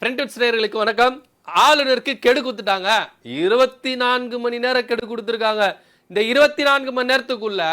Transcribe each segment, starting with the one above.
Friend நேயர்களுக்கு வணக்கம். ஆளுநருக்கு கெடு கொடுத்துட்டாங்க. 24 மணி நேரம் கெடு கொடுத்துருக்காங்க. இந்த 24 மணி நேரத்துக்குள்ள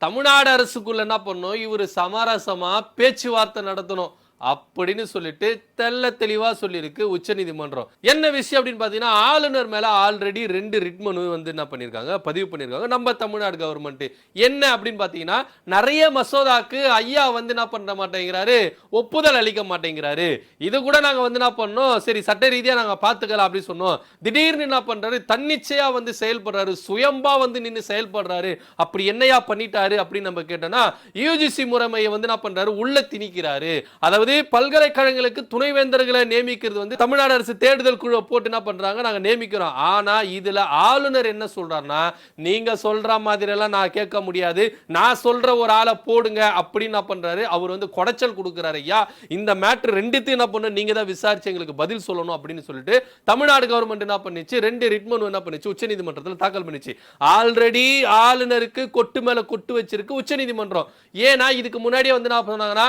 தமிழ்நாடு அரசுக்குள்ள என்ன பண்ணும், இவர் சமரசமா பேச்சுவார்த்தை நடத்தணும் அப்படின்னு சொல்லிட்டு தெல்ல தெளிவா சொல்லியிருக்கு உச்சநீதிமன்றம். என்ன விஷயம் அப்படின்னு பாத்தீங்கன்னா, ஆளுநர் மேல ஆல்ரெடி 2 ரிட் மனு வந்து என்ன பண்ணிருக்காங்க, பதிவு பண்ணிருக்காங்க நம்ம தமிழ்நாடு கவர்மெண்ட். என்ன அப்படின்னு பாத்தீங்கன்னா, நிறைய மசோதாக்கு ஐயா வந்து என்ன பண்ண மாட்டேங்கிறாரு, ஒப்புதல் அளிக்க மாட்டேங்கிறாரு. இது கூட நாங்க வந்து என்ன பண்ணோம், சரி சட்ட ரீதியா நாங்க பாத்துக்கலாம் அப்படின்னு சொன்னோம். திடீர்னு என்ன பண்றாரு, தன்னிச்சையா வந்து செயல்படுறாரு, சுயம்பா வந்து நின்று செயல்படுறாரு. அப்படி என்னையா பண்ணிட்டாரு அப்படின்னு நம்ம கேட்டோம்னா, யூஜிசி முறைமையை வந்து என்ன பண்றாரு, உள்ள திணிக்கிறாரு. அதாவது பல்கலைக்கழகங்களுக்கு துணைவேந்தர்களை நியமிக்கிறது வந்து தமிழ்நாடு அரசு தேடுதல் குழு போட்டு என்ன பண்றாங்க, நாங்க நியமிக்கிறோம். ஆனா இதுல ஆளுநர் என்ன சொல்றாருன்னா, நீங்க சொல்ற மாதிரி எல்லாம் நான் கேட்க முடியாது, நான் சொல்ற ஒரு ஆளை போடுங்க அப்படின்னு என்ன பண்றாரு, அவர் வந்து கொடைச்சல் கொடுக்கிறாரு. ஐயா இந்த மேட்டர் ரெண்டுத்தையும் என்ன பண்ண, நீங்க தான் விசாரிச்சு எங்களுக்கு பதில் சொல்லணும் அப்படின்னு சொல்லிட்டு தமிழ்நாடு கவர்மெண்ட் என்ன பண்ணிச்சு, 2 ரிட் மனு என்ன பண்ணிச்சு, உச்சநீதிமன்றத்தில் தாக்கல் பண்ணிச்சு. ஆல்ரெடி ஆளுநருக்கு கொட்டு மேல கொட்டு வச்சிருக்கு உச்சநீதிமன்றம். ஏன்னா இதுக்கு முன்னாடியே வந்து என்ன பண்ணாங்கன்னா,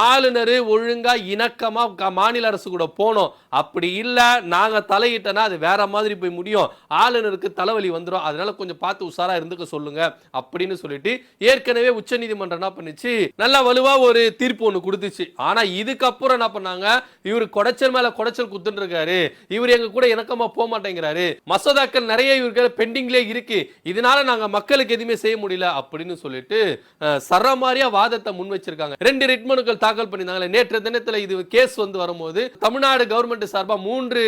ஆளுநர் ஒழுங்கா இணக்கமா மாநில அரசு கூட போனோம், அப்படி இல்ல நாங்க தலையிட்டனா அது வேற மாதிரி போய் முடியும், ஆளுநருக்கு தலைவலி வந்துரும், அதனால கொஞ்சம் பார்த்து உஷாரா இருந்துக்க சொல்லுங்க அப்படின்னு சொல்லிட்டு ஏற்கனவே உச்சநீதிமன்றம் என்ன பண்ணிச்சு, நல்ல வலுவா ஒரு தீர்ப்பு ஒன்று கொடுத்துச்சு. ஆனா இதுக்கப்புறம் என்ன பண்ணாங்க, இவர் கொடைச்சல் மேல கொடைச்சல் குத்துட்டு இருக்காரு, இவர் எங்க கூட இணக்கமா போக மாட்டேங்கிறாரு, மசோதாக்கள் நிறைய இவருக்கு பெண்டிங்லே இருக்கு, இதனால நாங்க மக்களுக்கு எதுவுமே செய்ய முடியல அப்படின்னு சொல்லிட்டு சரமாரியா வாதத்தை முன் வச்சிருக்காங்க. 2 ரிட் மனுக்கள் தாக்கல் பண்ணிருந்தாங்க. நேற்று தினத்துல இது கேஸ் வந்து வரும்போது தமிழ்நாடு கவர்மெண்ட் சார்பா 3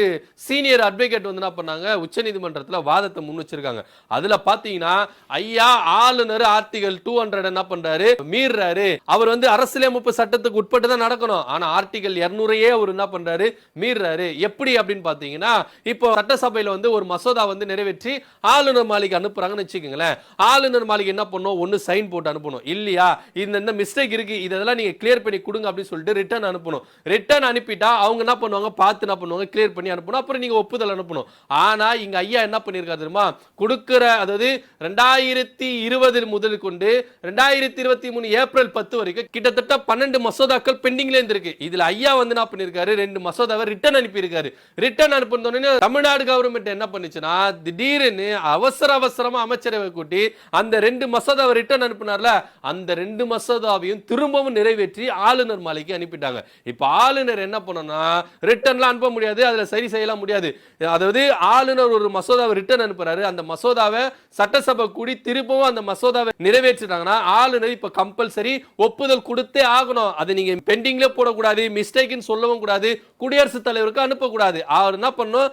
சீனியர் அட்வொகேட் வந்து என்ன பண்ணாங்க, உச்சநீதிமன்றத்தில் வாதத்தை முன் வச்சிருக்காங்க. அதுல பாத்தீங்கன்னா, ஐயா ஆளுநர் ஆர்டிகல் 200 என்ன பண்றாரு, மீறாரு, அவர் வந்து அரசியலமைப்பு சட்டத்துக்கு உட்பட்டு தான் நடக்கணும், ஆனா ஆர்டிகல் 200 அவர் என்ன பண்றாரு, மீறாரு. எப்படி அப்படின்னு பாத்தீங்கன்னா, இப்போ சட்டசபையில வந்து ஒரு மசோதா வந்து நிறைவேற்றி ஆளுநர் மாளிகை அனுப்புறாங்கன்னு வச்சுக்கோங்களேன். ஆளுநர் மாளிகை என்ன பண்ணும், ஒன்னு சைன் போட்டு அனுப்பணும், இல்லையா இந்த மிஸ்டேக் இருக்கு இதெல்லாம் நீங்க கிளியர் பண்ணி கொடுங்க அப்படின்னு சொல்லிட்டு ரிட்டர்ன் அனுப்பணும். ரிட்டர்ன் அனுப்பிட்டா அவங்க என்ன பண்ணுவாங்க, பார்த்து என்ன பண்ணுவாங்க, கிளியர் பண்ணி அனுப்பணும், அப்புறம் நீங்க ஒப்புதல் அனுப்பணும். ஆனா இங்க ஐயா என்ன பண்ணிருக்காரு தெரியுமா, கொடுக்கிற அதாவது 2020 முதல் கொண்டு 2023 ஏப்ரல் 10 வரைக்கும் கிட்டத்தட்ட 12 மசோதாக்கள் பெண்டிங்ல இருக்கு. இதுல ஐயா வந்து என்ன பண்ணிருக்காரு, 2 மசோதாவை ரிட்டர்ன் அனுப்பி இருக்காரு. ரிட்டர்ன் அனுப்புனோனே தமிழ்நாடு கவர்மெண்ட் என்ன பண்ணுச்சுன்னா, திடீர்னு அவசரமா அமைச்சரவை கூட்டி அந்த 2 மசோதாவை ரிட்டர்ன் அனுப்புனார்ல, அந்த 2 மசோதாவையும் திரும்பவும் நிறைவேற்றி ஆளுநர் மாளிகை அனுப்பிட்டாங்க. இப்ப ஆளுநர் என்ன பண்ணனும்னா, ரிட்டர்ன்லாம் அனுப்ப முடியாது, அதுல சரி செய்யலாம் முடியாது. அதாவது ஆளுநர் ஒரு மசோதாவை ரிட்டர்ன் அனுப்புறாரு, அந்த மசோதாவை சட்டசபை கூடி திரும்பவும் அந்த மசோதாவை நிறைவேற்றிட்டாங்கன்னா ஆளுநர் இப்ப கம்பல்சரி ஒப்புதல் கொடுத்தே ஆகணும். அதை நீங்க பெண்டிங்ல போடக்கூடாது, மிஸ்டேக்னு சொல்லவும் கூடாது, குடியரசுத் தலைவருக்கு அனுப்பக்கூடாது, அவர் என்ன பண்ணும்,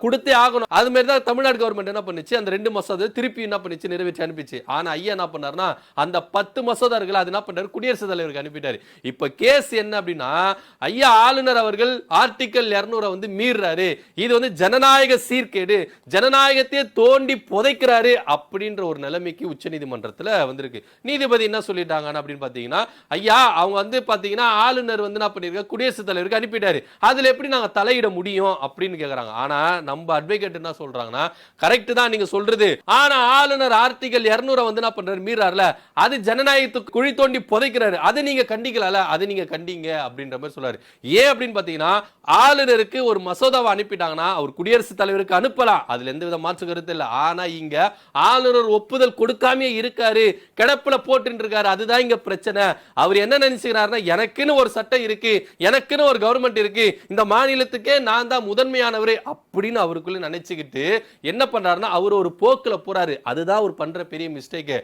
கொடுத்தே ஆகணும். அது மாதிரி தான் தமிழ்நாடு கவர்மெண்ட் என்ன பண்ணுச்சு, அந்த 2 மசோதா திருப்பி என்ன பண்ணிச்சு, நிறைவேற்றி அனுப்பிச்சு. ஆனா ஐயா என்ன பண்ணாருன்னா, அந்த 10 மசோதா இருக்குல்ல, அது என்ன பண்ணாரு, குடியரசுத் தலைவருக்கு அனுப்பிட்டாரு. இப்ப கேஸ் என்ன அப்படின்னா, ஐயா ஆளுநர் அவர்கள் ஆர்டிகல் 200 வந்து மீறாரு, இது வந்து ஜனநாயக சீர்கேடு, ஜனநாயகத்தையே தோண்டி புதைக்கிறாரு அப்படின்ற ஒரு நிலைமைக்கு உச்சநீதிமன்றத்தில் வந்திருக்கு. நீதிபதி என்ன சொல்லிட்டாங்க அப்படின்னு பாத்தீங்கன்னா, ஐயா அவங்க வந்து பாத்தீங்கன்னா ஆளுநர் வந்து என்ன பண்ணிருக்காரு, குடியரசுத் தலைவருக்கு அனுப்பிட்டாரு, அதுல எப்படி நாங்க தலையிட முடியும் அப்படின்னு கேக்குறாங்க. ஆனா நம்ம அட்வொகேட் என்ன சொல்றாங்கன்னா, கரெக்ட் தான் நீங்க சொல்றது, ஆனா ஆளுநர் ஆர்டிகல் 200 வந்து என்ன பண்றாரு, மீறாருல, அது ஜனநாயகத்துக்கு குழி தோண்டி புதைக்கிறாரு, அது நீங்க கண்டிக்கல, அது நீங்க கண்டிங்க அப்படின்ற மாதிரி சொல்றாரு. ஏன் அப்படின்னு பாத்தீங்கன்னா, ஆளுநருக்கு ஒரு மசோதாவை அனுப்பிட்டாங்கன்னா அவர் குடியரசுத் தலைவருக்கு அனுப்பலாம், அதுல எந்த வித மாற்று கருத்து இல்ல. ஆனா இங்க ஆளுநர் ஒப்புதல் கொடுக்காம இருக்காரு, கிடப்புல போட்டு இருக்காரு, அதுதான் இங்க பிரச்சனை. அவர் என்ன நினைச்சுக்கிறாருன்னா, எனக்குன்னு ஒரு சட்டம் இருக்கு, எனக்குன்னு ஒரு கவர்மெண்ட் இருக்கு, இந்த மாநிலத்துக்கே நான் தான் முதன்மையானவர் அப்படின்னு அவருக்குள்ள நினைச்சுக்கிட்டு என்ன பண்றாருன்னா, அவர் ஒரு போக்குல போறாரு. அதுதான் அவர் பண்ற பெரிய மிஸ்டேக்.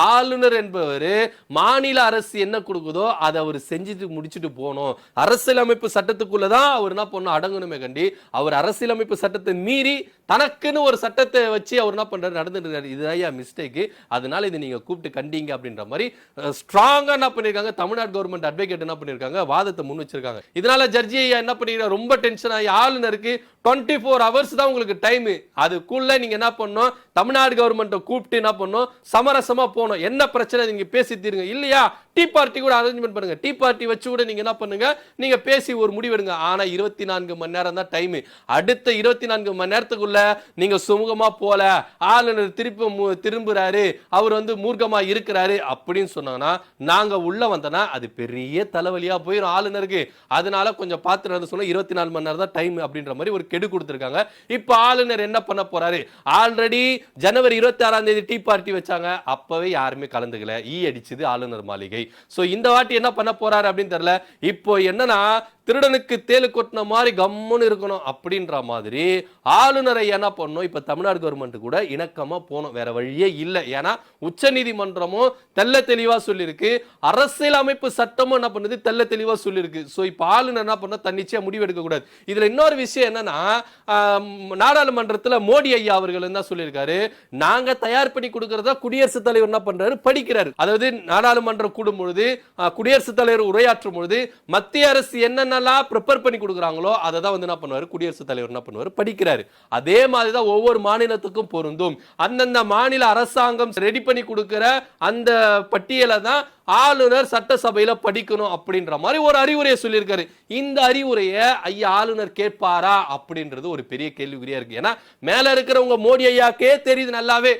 ஆளுநர் என்பவர் மாநில அரசு என்ன கொடுக்குதோ அதை அவர் செஞ்சுட்டு முடிச்சுட்டு போகணும், அரசியலமைப்பு சட்டத்துக்குள்ளதான் அவர் என்ன பண்ணணும், அடங்கணுமே கண்டி அவர் அரசியலமைப்பு சட்டத்தை மீறி தனக்குன்னு ஒரு சட்டத்தை வச்சு அவர் என்ன பண்றாரு, நடந்துட்டு இருக்காரு. இதுதான் மிஸ்டேக், அதனால இதை நீங்க கூப்பிட்டு கண்டிங்க அப்படின்ற மாதிரி ஸ்ட்ராங்கா என்ன பண்ணிருக்காங்க, தமிழ்நாடு கவர்மெண்ட் அட்வொகேட் என்ன பண்ணிருக்காங்க, வாதத்தை முன் வச்சிருக்காங்க. இதனால ஜட்ஜி என்ன பண்ணிருக்காரு, ரொம்ப டென்ஷன் ஆகி ஆளுநருக்கு 24 hours தான் உங்களுக்கு டைம், அதுக்குள்ள நீங்க என்ன பண்ணணும், தமிழ்நாடு கவர்மெண்ட் கூப்பிட்டு என்ன பண்ணணும், சமரசமா போகணும், என்ன பிரச்சனை நீங்க பேசி தீருங்க, இல்லையா டீ பார்ட்டி கூட அரேஞ்ச்மெண்ட் பண்ணுங்க, டீ பார்ட்டி வச்சு கூட நீங்க என்ன பண்ணுங்க, நீங்க பேசி ஒரு முடிவெடுங்க. ஆனா 24 மணி நேரம் தான் டைம், அடுத்த 24 மணி நேரத்துக்குள்ள வரல, நீங்க சுமூகமா போல, ஆளுநர் திரும்புறாரு, அவர் வந்து மூர்க்கமா இருக்கிறாரு அப்படின்னு சொன்னாங்கன்னா நாங்க உள்ள வந்தனா அது பெரிய தலைவலியா போயிடும் ஆளுநருக்கு. அதனால கொஞ்சம் பார்த்து சொல்ல 24 மணி நேரம் தான் டைம் அப்படின்ற மாதிரி ஒரு கெடு கொடுத்திருக்காங்க. இப்ப ஆளுநர் என்ன பண்ண போறாரு? ஆல்ரெடி ஜனவரி 26ஆம் தேதி டீ பார்ட்டி வச்சாங்க, அப்பவே யாருமே கலந்துக்கல, அடிச்சது ஆளுநர் மாளிகை. சோ இந்த வாட்டி என்ன பண்ண போறாரு அப்படின்னு தெரியல. இப்போ என்னன்னா திருடனுக்கு தேலு கொட்டின மாதிரி கம்முன்னு இருக்கணும் அப்படின்ற மாதிரி ஆளுநரை என்ன பண்ணணும், இப்ப தமிழ்நாடு கவர்மெண்ட் கூட இணக்கமா போனோம், வேற வழியே இல்லை. ஏன்னா உச்ச நீதிமன்றமும் தெல்ல தெளிவா சொல்லியிருக்கு, அரசியல் அமைப்பு சட்டமும் என்ன பண்ணுது தெல்ல தெளிவா சொல்லியிருக்கு. சோ இப்ப ஆளுநர் என்ன பண்ண தன்னிச்சையா முடிவு எடுக்க கூடாது. இதுல இன்னொரு விஷயம் என்னன்னா, நாடாளுமன்றத்தில் மோடி ஐயா அவர்கள் என்ன சொல்லியிருக்காரு, நாங்க தயார் பண்ணி கொடுக்கறதா குடியரசுத் தலைவர் என்ன பண்றாரு படிக்கிறாரு. அதாவது நாடாளுமன்றம் கூடும் பொழுது குடியரசுத் தலைவர் உரையாற்றும் பொழுது மத்திய அரசு என்னென்னலாம் ப்ரிப்பேர் பண்ணி கொடுக்குறாங்களோ அதை தான் வந்து என்ன பண்ணுவாரு குடியரசுத் தலைவர் என்ன பண்ணுவாரு படிக்கிறாரு. அதே மாதிரி தான் ஒவ்வொரு மாநிலத்துக்கும் பொருந்தும். அந்தந்த மாநில அரசாங்கம் ரெடி பண்ணி கொடுக்கிற அந்த பட்டியலை தான் ஆளுநர் சட்டசபையில படிக்கணும் அப்படின்ற மாதிரி ஒரு அறிவுரையை சொல்லியிருக்காரு. இந்த அறிவுரையை ஐயா ஆளுநர் கேட்பாரா அப்படின்றது ஒரு பெரிய கேள்விக்குறியா இருக்கு. ஏன்னா மேல இருக்கிறவங்க மோடி ஐயாக்கே தெரியுது நல்லாவே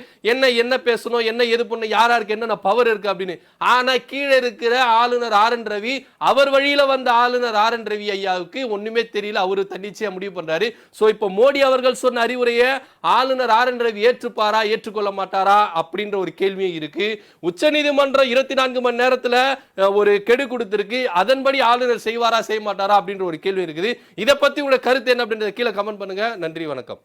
என்ன பேசணும், என்ன எது பண்ணணும், யாருக்கு என்னென்ன பவர் இருக்கு அப்படின்னு. ஆனா கீழே இருக்கிற ஆளுநர் ஆர் என் ரவி, அவர் வழியில வந்த ஆளுநர் ஆர் என் ரவி ஐயாவுக்கு ஒண்ணுமே தெரியல, அவரு தன்னிச்சையா முடிவு பண்றாரு. சோ இப்ப மோடி அவர்கள் சொன்ன அறிவுரையை ஆளுநர் ஆர் என் ரவி ஏற்றுப்பாரா ஏற்றுக்கொள்ள மாட்டாரா அப்படின்ற ஒரு கேள்வியும் இருக்கு. உச்சநீதிமன்றம் 24 மணி நேரத்துல ஒரு கெடு கொடுத்திருக்கு, அதன்படி ஆளுநர் செய்வாரா செய்ய மாட்டாரா அப்படின்ற ஒரு கேள்வி இருக்குது. இதை பத்தி உங்க கருத்து என்ன அப்படின்றத கீழே கமெண்ட் பண்ணுங்க. நன்றி, வணக்கம்.